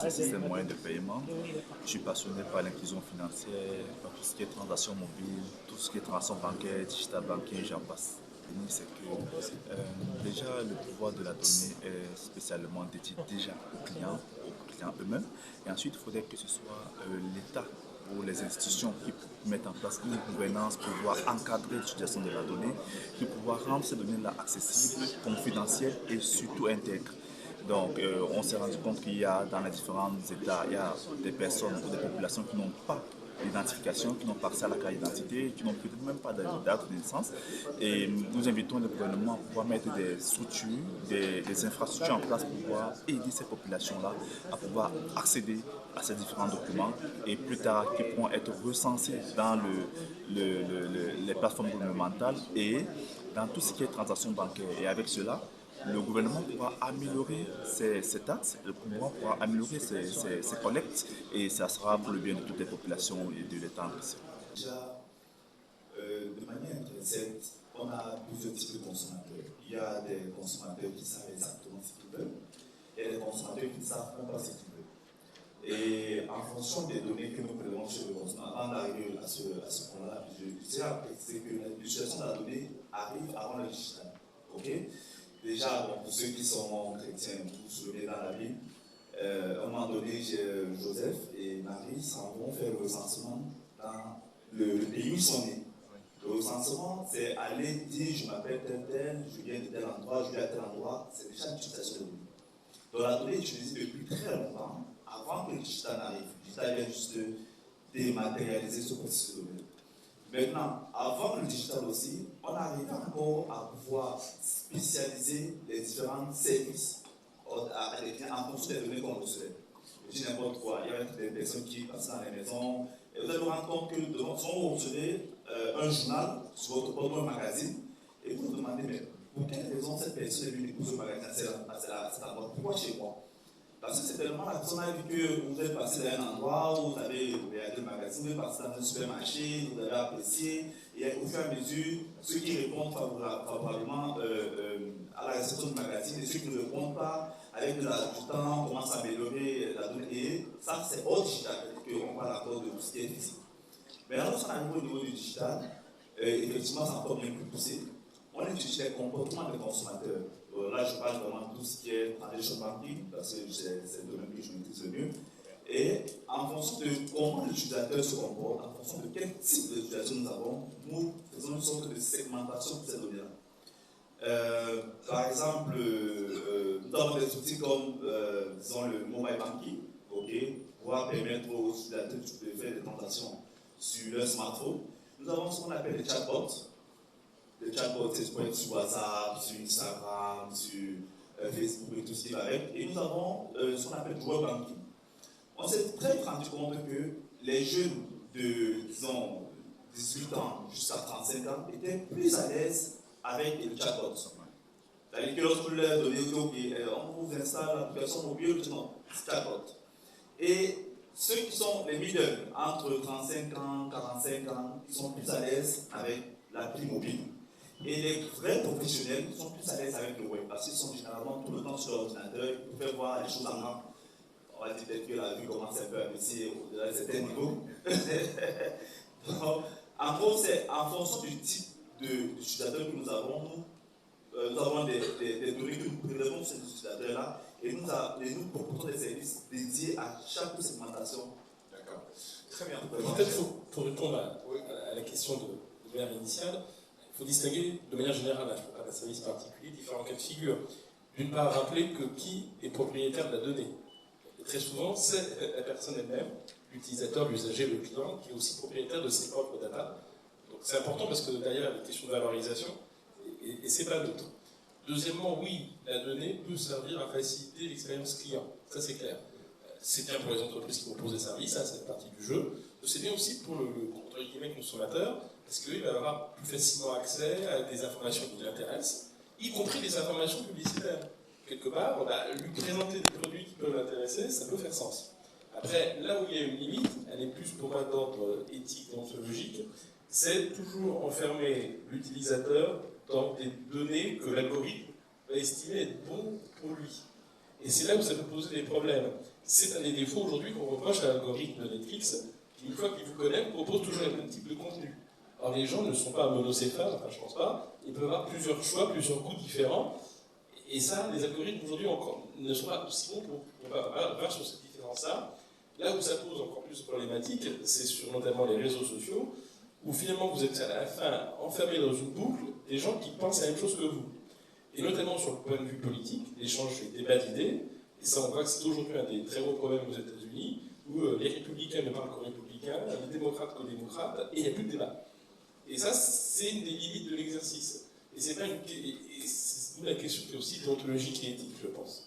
Système moyen de paiement. Je suis passionné par l'inclusion financière, par tout ce qui est transactions mobiles, tout ce qui est transactions bancaires, digital banking, j'en passe. C'est que déjà le pouvoir de la donnée est spécialement dédié déjà aux clients eux-mêmes. Et ensuite, il faudrait que ce soit l'État ou les institutions qui mettent en place une gouvernance pour pouvoir encadrer l'utilisation de la donnée, pour pouvoir rendre ces données-là accessibles, confidentielles et surtout intègres. Donc, on s'est rendu compte qu'il y a dans les différents États, il y a des personnes ou des populations qui n'ont pas d'identification, qui n'ont pas accès à la carte d'identité, qui n'ont peut-être même pas de date de naissance. Et nous invitons le gouvernement à pouvoir mettre des structures, des infrastructures en place pour pouvoir aider ces populations-là à pouvoir accéder à ces différents documents et plus tard qui pourront être recensés dans les plateformes gouvernementales et dans tout ce qui est transactions bancaires. Et avec cela, le gouvernement pourra améliorer ses taxes, le gouvernement pourra améliorer ses collectes et ça sera pour le bien de toutes les populations et de l'État. Déjà, de manière intrinsèque, on a plusieurs types de consommateurs. Il y a des consommateurs qui savent exactement ce qu'ils veulent et des consommateurs qui ne savent pas ce qu'ils veulent. Et en fonction des données que nous prélevons chez le consommateur, avant d'arriver à ce point-là, je tiens à préciser que l'utilisation de la donnée arrive avant le digital. Okay? Déjà, bon, pour ceux qui sont chrétiens, vous vous souvenez dans la Bible, à un moment donné, Joseph et Marie s'en vont faire le recensement dans le pays où ils sont nés. Le recensement, c'est aller dire je m'appelle tel tel, je viens de tel endroit, je viens à tel endroit. C'est déjà une utilisation de données. Donc la donnée est utilisée depuis très longtemps, avant que le digital n'arrive. Le digital vient juste de dématérialiser ce processus de données. Maintenant, avant le digital aussi, on arrivait encore à pouvoir spécialiser les différents services à des clients en fonction des données qu'on recevait. Je dis n'importe quoi, il y avait des personnes qui passaient dans les maisons, et vous allez vous rendre compte que si vous recevez un journal sur votre porte ou un magazine, et vous vous demandez, mais pour quelle raison cette personne est venue pour ce magazine, c'est la boîte, pourquoi chez moi? Parce que c'est tellement la personne a vu que vous êtes passé dans un endroit où vous avez regardé le magazine, vous êtes passé dans un supermarché, vous avez apprécié, et au fur et à mesure, ceux qui répondent favorablement à la réception du magazine et ceux qui ne répondent pas, avec du temps, on commence à améliorer la donnée. Et ça, c'est hors digital, qu'on parle encore de tout ce qui est physique. Mais là, lorsqu'on arrive au niveau du digital, effectivement, c'est encore bien plus poussé. On étudie les comportements des consommateurs. Là, je parle vraiment de tout ce qui est transaction banking, parce que c'est le domaine que je maîtrise le mieux. Et en fonction de comment l'utilisateur se comporte, en fonction de quel type d'utilisation nous avons, nous faisons une sorte de segmentation de ces données-là. Par exemple, nous avons des outils comme, disons, le mobile banking, pour permettre aux utilisateurs de faire des transactions sur leur smartphone. Nous avons ce qu'on appelle les chatbots. Les chatbots, c'est sur WhatsApp, sur Instagram, sur Facebook et tout ce qui va avec. Et nous avons ce qu'on appelle le web banking. On s'est très vite rendu compte que les jeunes de, disons, 18 ans jusqu'à 35 ans étaient plus à l'aise avec les chatbots. C'est-à-dire que lorsque vous leur donnez, on vous installe l'application mobile, non, c'est chatbot. Et ceux qui sont les middle, entre 35 ans, 45 ans, ils sont plus à l'aise avec l'appli mobile. Et les vrais professionnels sont plus à l'aise avec le web, parce qu'ils sont généralement tout le temps sur l'ordinateur, ils peuvent voir les choses en main. On va dire peut-être que la vue commence un peu à baisser au-delà de certains niveaux. Donc, en gros, c'est en fonction du type d'utilisateur que nous avons, nous avons des données que nous prélevons sur ces utilisateurs-là et nous proposons des services dédiés à chaque segmentation. D'accord. Très bien. Peut-être pour répondre à la question de manière initiale, il faut distinguer de manière générale, je ne peux pas d'un service particulier, différents cas de figure. D'une part, rappeler que qui est propriétaire de la donnée. Et très souvent, c'est la personne elle-même, l'utilisateur, l'usager, le client, qui est aussi propriétaire de ses propres data. Donc c'est important parce que derrière, il y a des questions de valorisation, et ce n'est pas neutre. Deuxièmement, oui, la donnée peut servir à faciliter l'expérience client. Ça, c'est clair. C'est bien pour les entreprises qui proposent des services, ça, c'est partie du jeu. C'est bien aussi pour le consommateur, parce qu'il va avoir plus facilement accès à des informations qui l'intéressent, y compris des informations publicitaires. Quelque part, lui présenter des produits qui peuvent l'intéresser, ça peut faire sens. Après, là où il y a une limite, elle est plus pour moi d'ordre éthique, déontologique, c'est toujours enfermer l'utilisateur dans des données que l'algorithme va estimer être bon pour lui. Et c'est là où ça peut poser des problèmes. C'est un des défauts aujourd'hui qu'on reproche à l'algorithme de Netflix, qui, une fois qu'il vous connaît, propose toujours le même type de contenu. Alors les gens ne sont pas monocéphales, enfin je pense pas, ils peuvent avoir plusieurs choix, plusieurs goûts différents, et ça, les algorithmes aujourd'hui encore ne sont pas aussi bons pour faire sur cette différence-là. Là où ça pose encore plus de problématiques, c'est sur notamment les réseaux sociaux, où finalement vous êtes à la fin enfermé dans une boucle des gens qui pensent la même chose que vous. Et notamment sur le point de vue politique, l'échange et débat d'idées, et ça on voit que c'est aujourd'hui un des très gros problèmes aux États-Unis, où les républicains ne parlent qu'aux républicains, les démocrates qu'aux démocrates, et il n'y a plus de débat. Et ça, c'est une des limites de l'exercice. Et c'est pas une... Et c'est d'où la question qui est aussi déontologique et éthique, je pense.